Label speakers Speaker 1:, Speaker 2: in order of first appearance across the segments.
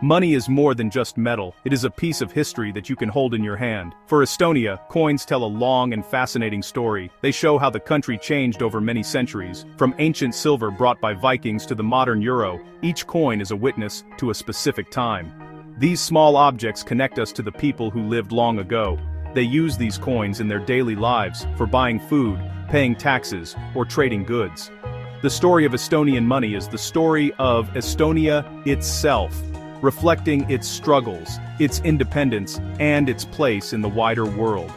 Speaker 1: Money is more than just metal, it is a piece of history that you can hold in your hand. For Estonia, coins tell a long and fascinating story. They show how the country changed over many centuries. From ancient silver brought by Vikings to the modern euro, each coin is a witness to a specific time. These small objects connect us to the people who lived long ago. They use these coins in their daily lives, for buying food, paying taxes, or trading goods. The story of Estonian money is the story of Estonia itself, reflecting its struggles, its independence, and its place in the wider world.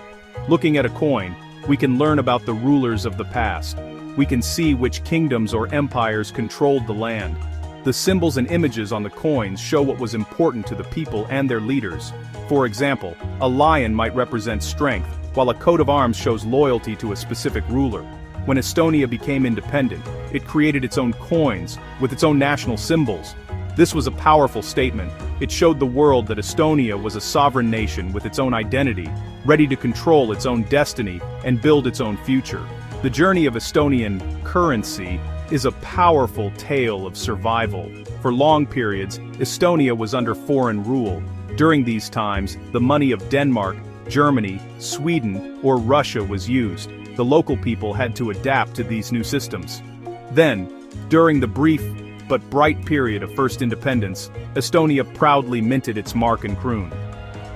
Speaker 1: Looking at a coin, we can learn about the rulers of the past. We can see which kingdoms or empires controlled the land. The symbols and images on the coins show what was important to the people and their leaders. For example, a lion might represent strength, while a coat of arms shows loyalty to a specific ruler. When Estonia became independent, it created its own coins, with its own national symbols. This was a powerful statement. It showed the world that Estonia was a sovereign nation with its own identity, ready to control its own destiny and build its own future. The journey of Estonian currency is a powerful tale of survival. For long periods, Estonia was under foreign rule. During these times, the money of Denmark, Germany, Sweden, or Russia was used. The local people had to adapt to these new systems. Then, during the brief but bright period of first independence, Estonia proudly minted its mark and kroon.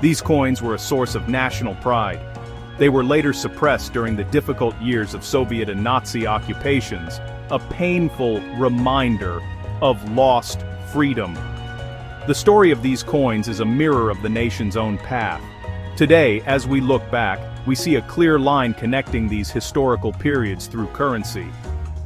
Speaker 1: These coins were a source of national pride. They were later suppressed during the difficult years of Soviet and Nazi occupations, a painful reminder of lost freedom. The story of these coins is a mirror of the nation's own path. Today, as we look back, we see a clear line connecting these historical periods through currency.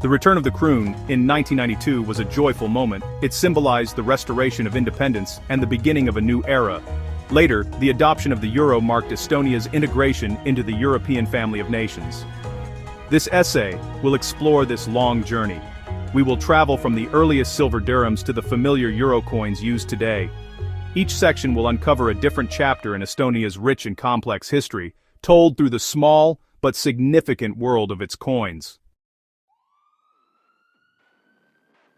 Speaker 1: The return of the kroon in 1992 was a joyful moment. It symbolized the restoration of independence and the beginning of a new era. Later, the adoption of the euro marked Estonia's integration into the European family of nations. This essay will explore this long journey. We will travel from the earliest silver dirhams to the familiar euro coins used today. Each section will uncover a different chapter in Estonia's rich and complex history, told through the small but significant world of its coins.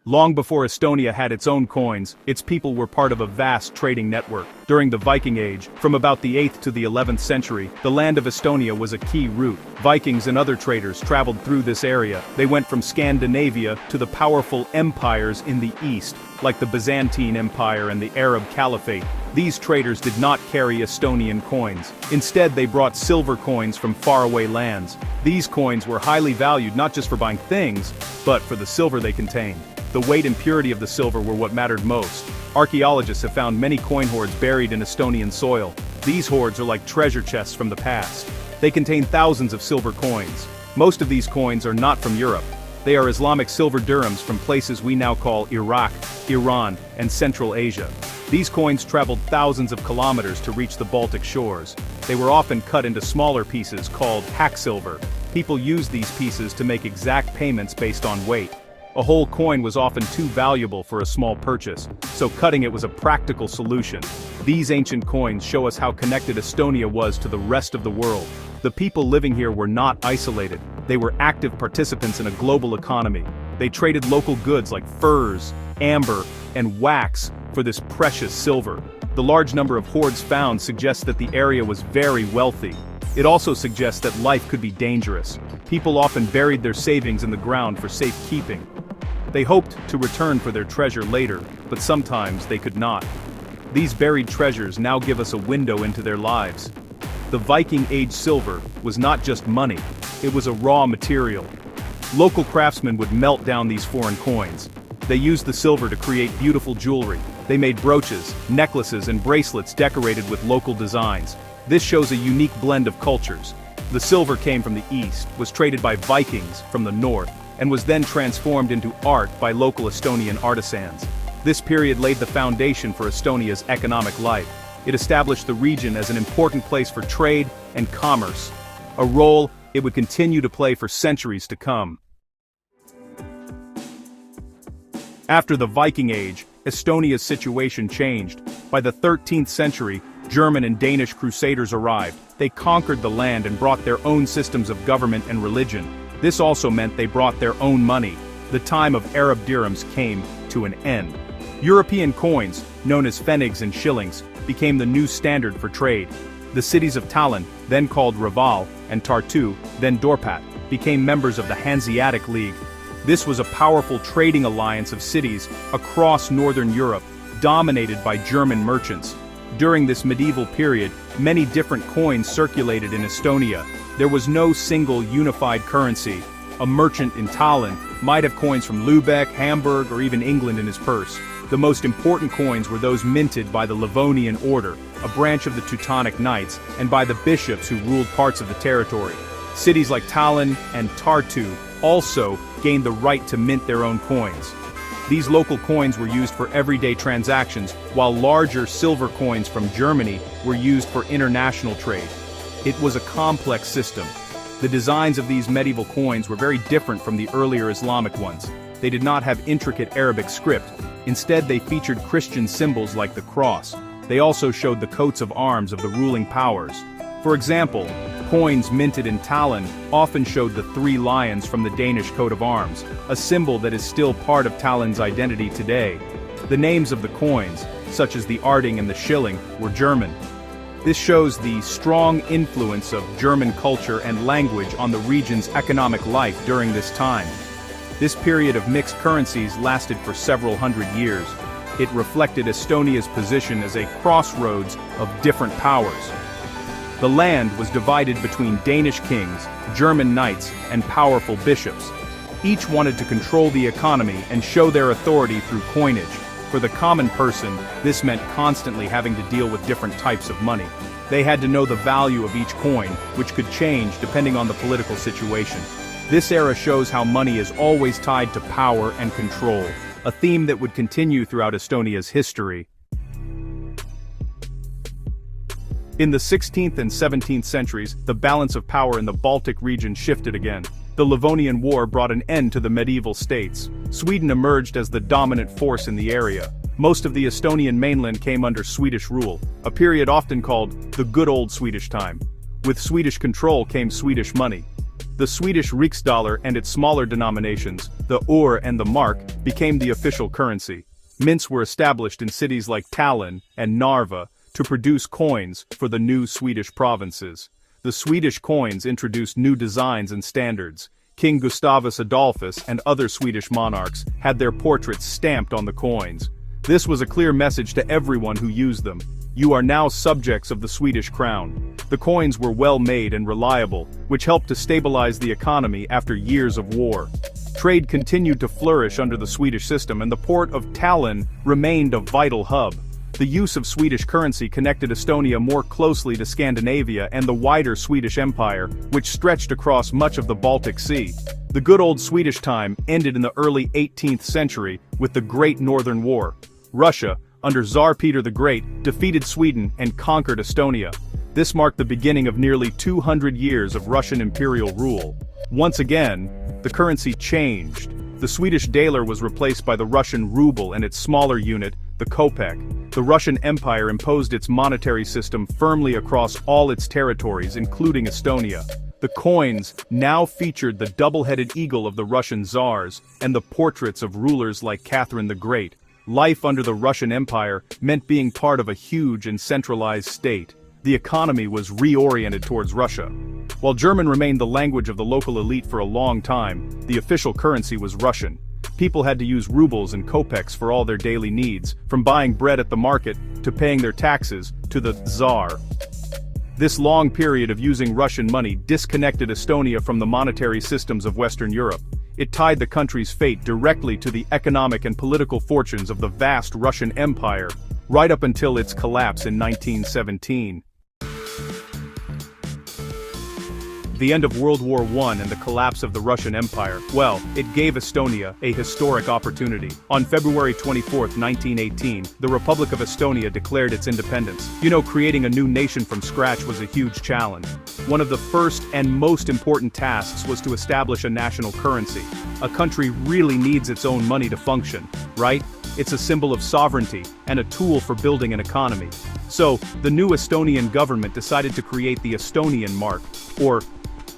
Speaker 1: Long before Estonia had its own coins, its people were part of a vast trading network. During the Viking Age, from about the 8th to the 11th century, the land of Estonia was a key route. Vikings and other traders traveled through this area. They went from Scandinavia to the powerful empires in the east, like the Byzantine Empire and the Arab Caliphate. These traders did not carry Estonian coins. Instead, they brought silver coins from faraway lands. These coins were highly valued not just for buying things, but for the silver they contained. The weight and purity of the silver were what mattered most. Archaeologists have found many coin hoards buried in Estonian soil. These hoards are like treasure chests from the past. They contain thousands of silver coins. Most of these coins are not from Europe. They are Islamic silver dirhams from places we now call Iraq, Iran, and Central Asia. These coins traveled thousands of kilometers to reach the Baltic shores. They were often cut into smaller pieces called hack silver. People used these pieces to make exact payments based on weight. A whole coin was often too valuable for a small purchase, so cutting it was a practical solution. These ancient coins show us how connected Estonia was to the rest of the world. The people living here were not isolated. They were active participants in a global economy. They traded local goods like furs, amber, and wax for this precious silver. The large number of hoards found suggests that the area was very wealthy. It also suggests that life could be dangerous. People often buried their savings in the ground for safekeeping. They hoped to return for their treasure later, but sometimes they could not. These buried treasures now give us a window into their lives. The Viking Age silver was not just money, it was a raw material. Local craftsmen would melt down these foreign coins. They used the silver to create beautiful jewelry. They made brooches, necklaces, and bracelets decorated with local designs. This shows a unique blend of cultures. The silver came from the east, was traded by Vikings from the north, and was then transformed into art by local Estonian artisans. This period laid the foundation for Estonia's economic life. It established the region as an important place for trade and commerce, a role it would continue to play for centuries to come. After the Viking Age, Estonia's situation changed. By the 13th century, German and Danish crusaders arrived. They conquered the land and brought their own systems of government and religion. This also meant they brought their own money. The time of Arab dirhams came to an end. European coins, known as pfennigs and shillings, became the new standard for trade. The cities of Tallinn, then called Reval, and Tartu, then Dorpat, became members of the Hanseatic League. This was a powerful trading alliance of cities across northern Europe, dominated by German merchants. During this medieval period, many different coins circulated in Estonia. There was no single unified currency. A merchant in Tallinn might have coins from Lübeck, Hamburg, or even England in his purse. The most important coins were those minted by the Livonian Order, a branch of the Teutonic Knights, and by the bishops who ruled parts of the territory. Cities like Tallinn and Tartu also gained the right to mint their own coins. These local coins were used for everyday transactions, while larger silver coins from Germany were used for international trade. It was a complex system. The designs of these medieval coins were very different from the earlier Islamic ones. They did not have intricate Arabic script. Instead, they featured Christian symbols like the cross. They also showed the coats of arms of the ruling powers. For example, coins minted in Tallinn often showed the three lions from the Danish coat of arms, a symbol that is still part of Tallinn's identity today. The names of the coins, such as the Arding and the Shilling, were German. This shows the strong influence of German culture and language on the region's economic life during this time. This period of mixed currencies lasted for several hundred years. It reflected Estonia's position as a crossroads of different powers. The land was divided between Danish kings, German knights, and powerful bishops. Each wanted to control the economy and show their authority through coinage. For the common person, this meant constantly having to deal with different types of money. They had to know the value of each coin, which could change depending on the political situation. This era shows how money is always tied to power and control, a theme that would continue throughout Estonia's history. In the 16th and 17th centuries, the balance of power in the Baltic region shifted again. The Livonian War brought an end to the medieval states. Sweden emerged as the dominant force in the area. Most of the Estonian mainland came under Swedish rule, a period often called the good old Swedish time. With Swedish control came Swedish money. The Swedish riksdaler and its smaller denominations, the öre and the mark, became the official currency. Mints were established in cities like Tallinn and Narva to produce coins for the new Swedish provinces. The Swedish coins introduced new designs and standards. King Gustavus Adolphus and other Swedish monarchs had their portraits stamped on the coins. This was a clear message to everyone who used them. You are now subjects of the Swedish crown. The coins were well made and reliable, which helped to stabilize the economy after years of war. Trade continued to flourish under the Swedish system, and the port of Tallinn remained a vital hub. The use of Swedish currency connected Estonia more closely to Scandinavia and the wider Swedish Empire, which stretched across much of the Baltic Sea. The good old Swedish time ended in the early 18th century with the Great Northern War. Russia, under Tsar Peter the Great, defeated Sweden and conquered Estonia. This marked the beginning of nearly 200 years of Russian imperial rule. Once again, the currency changed. The Swedish daler was replaced by the Russian ruble and its smaller unit, the kopeck. The Russian Empire imposed its monetary system firmly across all its territories, including Estonia. The coins now featured the double-headed eagle of the Russian czars and the portraits of rulers like Catherine the Great. Life under the Russian Empire meant being part of a huge and centralized state. The economy was reoriented towards Russia. While German remained the language of the local elite for a long time, the official currency was Russian. People had to use rubles and kopecks for all their daily needs, from buying bread at the market, to paying their taxes, to the Tsar. This long period of using Russian money disconnected Estonia from the monetary systems of Western Europe. It tied the country's fate directly to the economic and political fortunes of the vast Russian Empire, right up until its collapse in 1917. The end of World War I and the collapse of the Russian Empire, well, it gave Estonia a historic opportunity. On February 24, 1918, the Republic of Estonia declared its independence. Creating a new nation from scratch was a huge challenge. One of the first and most important tasks was to establish a national currency. A country really needs its own money to function, right? It's a symbol of sovereignty and a tool for building an economy. So, the new Estonian government decided to create the Estonian mark, or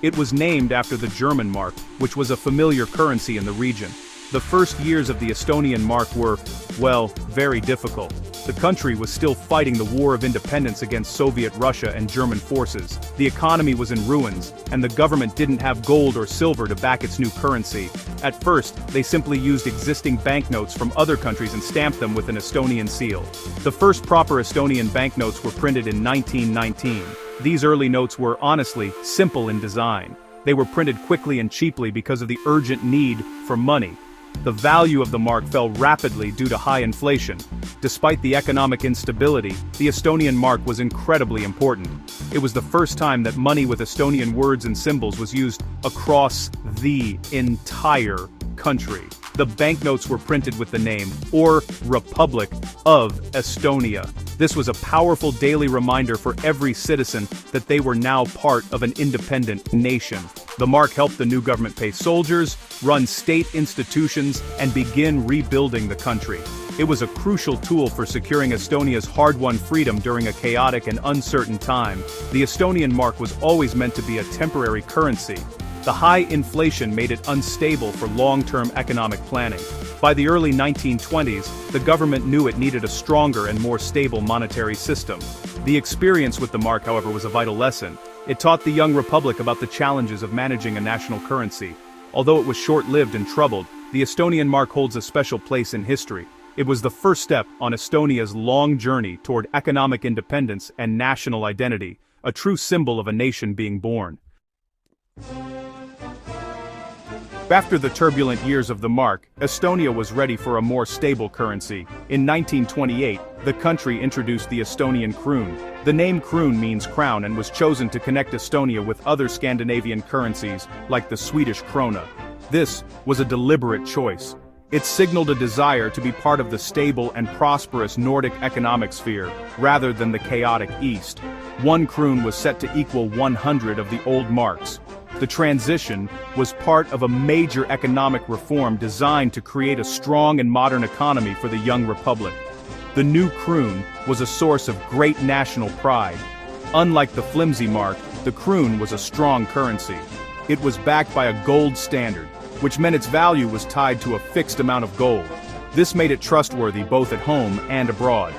Speaker 1: it was named after the German mark, which was a familiar currency in the region. The first years of the Estonian mark were, well, very difficult. The country was still fighting the War of Independence against Soviet Russia and German forces. The economy was in ruins, and the government didn't have gold or silver to back its new currency. At first, they simply used existing banknotes from other countries and stamped them with an Estonian seal. The first proper Estonian banknotes were printed in 1919. These early notes were, honestly, simple in design. They were printed quickly and cheaply because of the urgent need for money. The value of the mark fell rapidly due to high inflation. Despite the economic instability, the Estonian mark was incredibly important. It was the first time that money with Estonian words and symbols was used across the entire country. The banknotes were printed with the name, or Republic of Estonia. This was a powerful daily reminder for every citizen that they were now part of an independent nation. The mark helped the new government pay soldiers, run state institutions, and begin rebuilding the country. It was a crucial tool for securing Estonia's hard-won freedom during a chaotic and uncertain time. The Estonian mark was always meant to be a temporary currency. The high inflation made it unstable for long-term economic planning. By the early 1920s, the government knew it needed a stronger and more stable monetary system. The experience with the mark, however, was a vital lesson. It taught the young republic about the challenges of managing a national currency. Although it was short-lived and troubled, the Estonian mark holds a special place in history. It was the first step on Estonia's long journey toward economic independence and national identity, a true symbol of a nation being born. After the turbulent years of the mark, Estonia was ready for a more stable currency. In 1928, the country introduced the Estonian kroon. The name kroon means crown and was chosen to connect Estonia with other Scandinavian currencies, like the Swedish krona. This was a deliberate choice. It signaled a desire to be part of the stable and prosperous Nordic economic sphere, rather than the chaotic East. One kroon was set to equal 100 of the old marks. The transition was part of a major economic reform designed to create a strong and modern economy for the young republic. The new kroon was a source of great national pride. Unlike the flimsy mark, the kroon was a strong currency. It was backed by a gold standard, which meant its value was tied to a fixed amount of gold. This made it trustworthy both at home and abroad.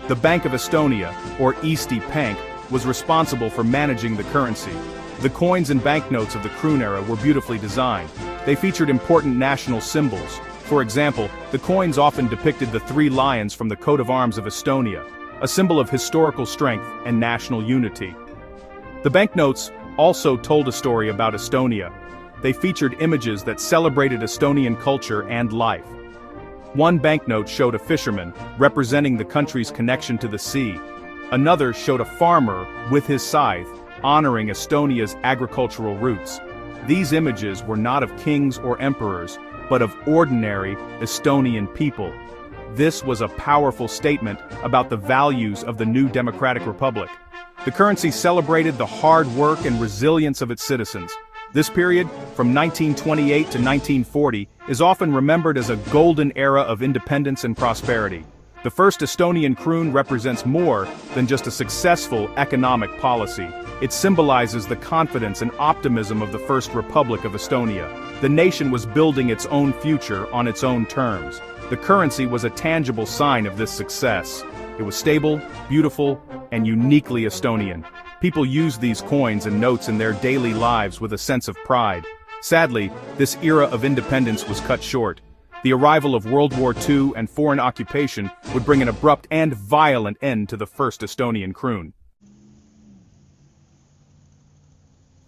Speaker 1: The Bank of Estonia, or Eesti Pank, was responsible for managing the currency. The coins and banknotes of the kroon era were beautifully designed. They featured important national symbols. For example, the coins often depicted the three lions from the coat of arms of Estonia, a symbol of historical strength and national unity. The banknotes also told a story about Estonia. They featured images that celebrated Estonian culture and life. One banknote showed a fisherman, representing the country's connection to the sea. Another showed a farmer with his scythe, honoring Estonia's agricultural roots. These images were not of kings or emperors, but of ordinary Estonian people. This was a powerful statement about the values of the new democratic republic. The currency celebrated the hard work and resilience of its citizens. This period, from 1928 to 1940, is often remembered as a golden era of independence and prosperity. The first Estonian kroon represents more than just a successful economic policy. It symbolizes the confidence and optimism of the First Republic of Estonia. The nation was building its own future on its own terms. The currency was a tangible sign of this success. It was stable, beautiful, and uniquely Estonian. People used these coins and notes in their daily lives with a sense of pride. Sadly, this era of independence was cut short. The arrival of World War II and foreign occupation would bring an abrupt and violent end to the first Estonian kroon.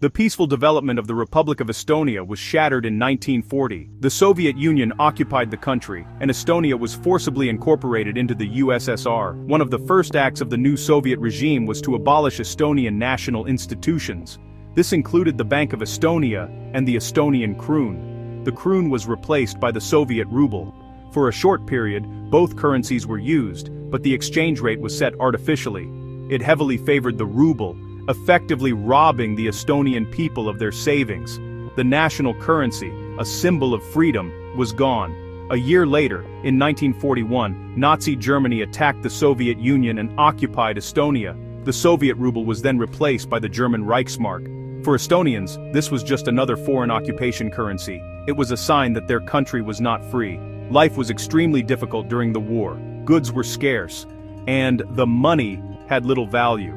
Speaker 1: The peaceful development of the Republic of Estonia was shattered in 1940. The Soviet Union occupied the country, and Estonia was forcibly incorporated into the USSR. One of the first acts of the new Soviet regime was to abolish Estonian national institutions. This included the Bank of Estonia and the Estonian kroon. The kroon was replaced by the Soviet ruble. For a short period, both currencies were used, but the exchange rate was set artificially. It heavily favored the ruble, effectively robbing the Estonian people of their savings. The national currency, a symbol of freedom, was gone. A year later, in 1941, Nazi Germany attacked the Soviet Union and occupied Estonia. The Soviet ruble was then replaced by the German Reichsmark. For Estonians, this was just another foreign occupation currency. It was a sign that their country was not free. Life was extremely difficult during the war. Goods were scarce, and the money had little value.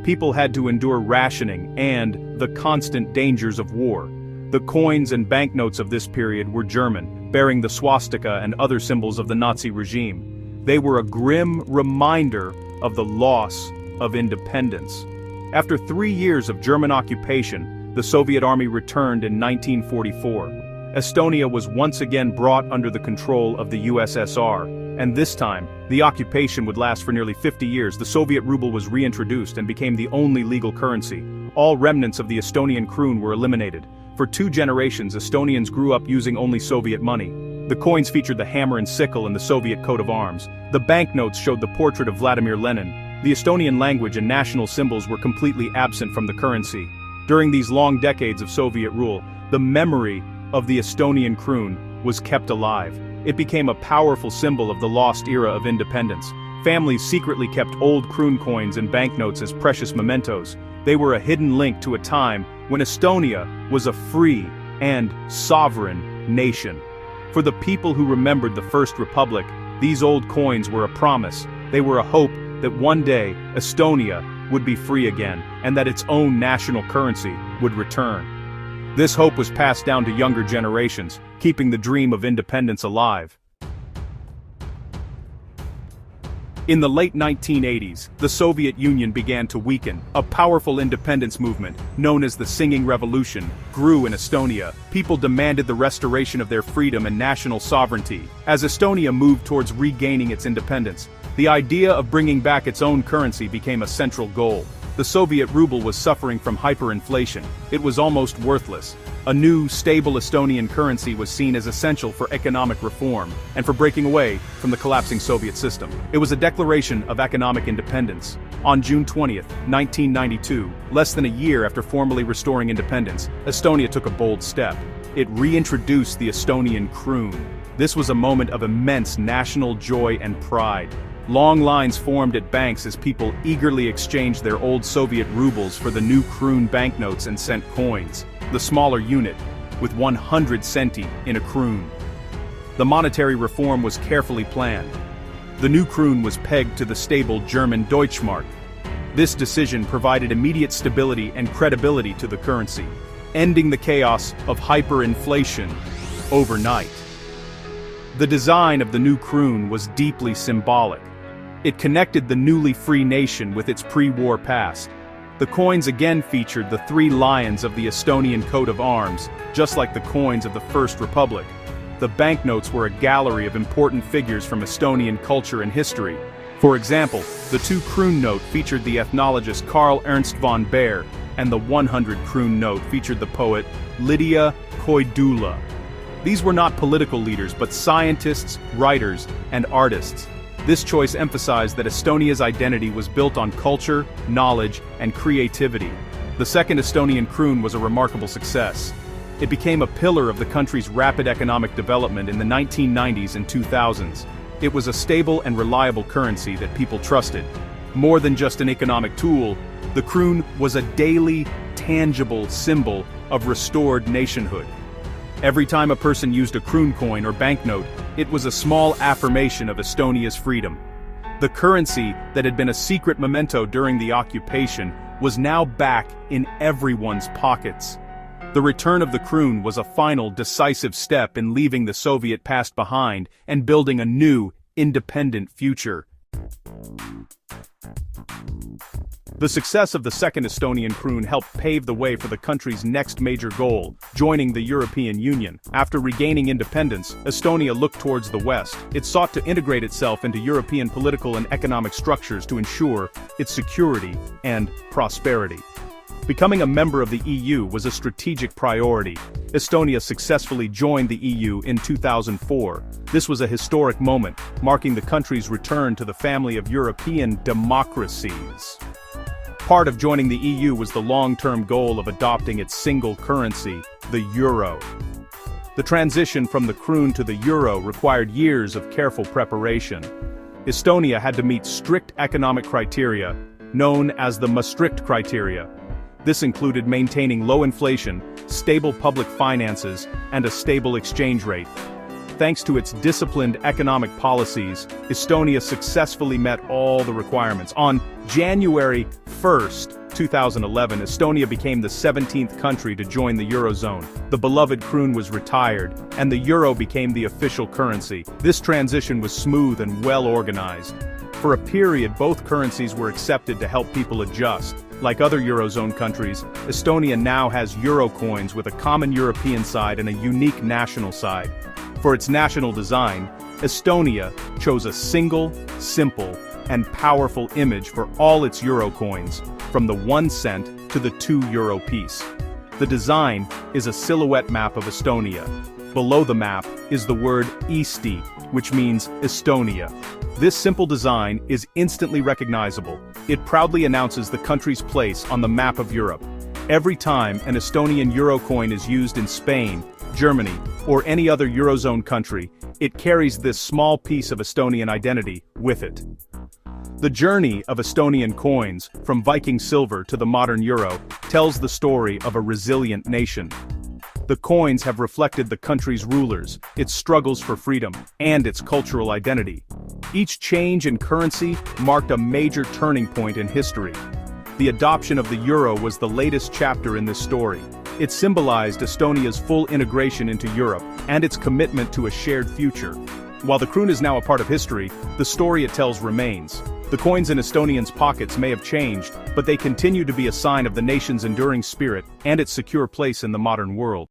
Speaker 1: People had to endure rationing and the constant dangers of war. The coins and banknotes of this period were German, bearing the swastika and other symbols of the Nazi regime. They were a grim reminder of the loss of independence. After 3 years of German occupation, the Soviet army returned in 1944. Estonia was once again brought under the control of the USSR, and this time, the occupation would last for nearly 50 years. The Soviet ruble was reintroduced and became the only legal currency. All remnants of the Estonian kroon were eliminated. For 2 generations, Estonians grew up using only Soviet money. The coins featured the hammer and sickle and the Soviet coat of arms. The banknotes showed the portrait of Vladimir Lenin. The Estonian language and national symbols were completely absent from the currency. During these long decades of Soviet rule, the memory of the Estonian kroon was kept alive. It became a powerful symbol of the lost era of independence. Families secretly kept old kroon coins and banknotes as precious mementos. They were a hidden link to a time when Estonia was a free and sovereign nation. For the people who remembered the First Republic, these old coins were a promise. They were a hope that one day Estonia would be free again, and that its own national currency would return. This hope was passed down to younger generations, keeping the dream of independence alive. In the late 1980s, the Soviet Union began to weaken. A powerful independence movement, known as the Singing Revolution, grew in Estonia. People demanded the restoration of their freedom and national sovereignty. As Estonia moved towards regaining its independence, the idea of bringing back its own currency became a central goal. The Soviet ruble was suffering from hyperinflation. It was almost worthless. A new, stable Estonian currency was seen as essential for economic reform and for breaking away from the collapsing Soviet system. It was a declaration of economic independence. On June 20, 1992, less than a year after formally restoring independence, Estonia took a bold step. It reintroduced the Estonian kroon. This was a moment of immense national joy and pride. Long lines formed at banks as people eagerly exchanged their old Soviet rubles for the new kroon banknotes and cent coins, the smaller unit, with 100 centi in a kroon. The monetary reform was carefully planned. The new kroon was pegged to the stable German Deutschmark. This decision provided immediate stability and credibility to the currency, ending the chaos of hyperinflation overnight. The design of the new kroon was deeply symbolic. It connected the newly free nation with its pre-war past. The coins again featured the 3 lions of the Estonian coat of arms, just like the coins of the First Republic. The banknotes were a gallery of important figures from Estonian culture and history. For example, the 2 kroon note featured the ethnologist Karl Ernst von Baer, and the 100 kroon note featured the poet Lydia Koidula. These were not political leaders but scientists, writers, and artists. This choice emphasized that Estonia's identity was built on culture, knowledge, and creativity. The second Estonian kroon was a remarkable success. It became a pillar of the country's rapid economic development in the 1990s and 2000s. It was a stable and reliable currency that people trusted. More than just an economic tool, the kroon was a daily, tangible symbol of restored nationhood. Every time a person used a kroon coin or banknote, it was a small affirmation of Estonia's freedom. The currency that had been a secret memento during the occupation was now back in everyone's pockets. The return of the kroon was a final, decisive step in leaving the Soviet past behind and building a new, independent future. The success of the second Estonian kroon helped pave the way for the country's next major goal, joining the European Union. After regaining independence, Estonia looked towards the West. It sought to integrate itself into European political and economic structures to ensure its security and prosperity. Becoming a member of the EU was a strategic priority. Estonia successfully joined the EU in 2004. This was a historic moment, marking the country's return to the family of European democracies. Part of joining the EU was the long-term goal of adopting its single currency, the euro. The transition from the kroon to the euro required years of careful preparation. Estonia had to meet strict economic criteria, known as the Maastricht criteria. This included maintaining low inflation, stable public finances, and a stable exchange rate. Thanks to its disciplined economic policies, Estonia successfully met all the requirements. On January 1st, 2011, Estonia became the 17th country to join the Eurozone. The beloved kroon was retired, and the euro became the official currency. This transition was smooth and well organized. For a period, both currencies were accepted to help people adjust. Like other Eurozone countries, Estonia now has euro coins with a common European side and a unique national side. For its national design, Estonia chose a single, simple, and powerful image for all its euro coins, from the 1 cent to the 2 euro piece. The design is a silhouette map of Estonia. Below the map is the word Eesti, which means Estonia. This simple design is instantly recognizable. It proudly announces the country's place on the map of Europe. Every time an Estonian euro coin is used in Spain, Germany, or any other Eurozone country, it carries this small piece of Estonian identity with it. The journey of Estonian coins, from Viking silver to the modern euro, tells the story of a resilient nation. The coins have reflected the country's rulers, its struggles for freedom, and its cultural identity. Each change in currency marked a major turning point in history. The adoption of the euro was the latest chapter in this story. It symbolized Estonia's full integration into Europe and its commitment to a shared future. While the kroon is now a part of history, the story it tells remains. The coins in Estonians' pockets may have changed, but they continue to be a sign of the nation's enduring spirit and its secure place in the modern world.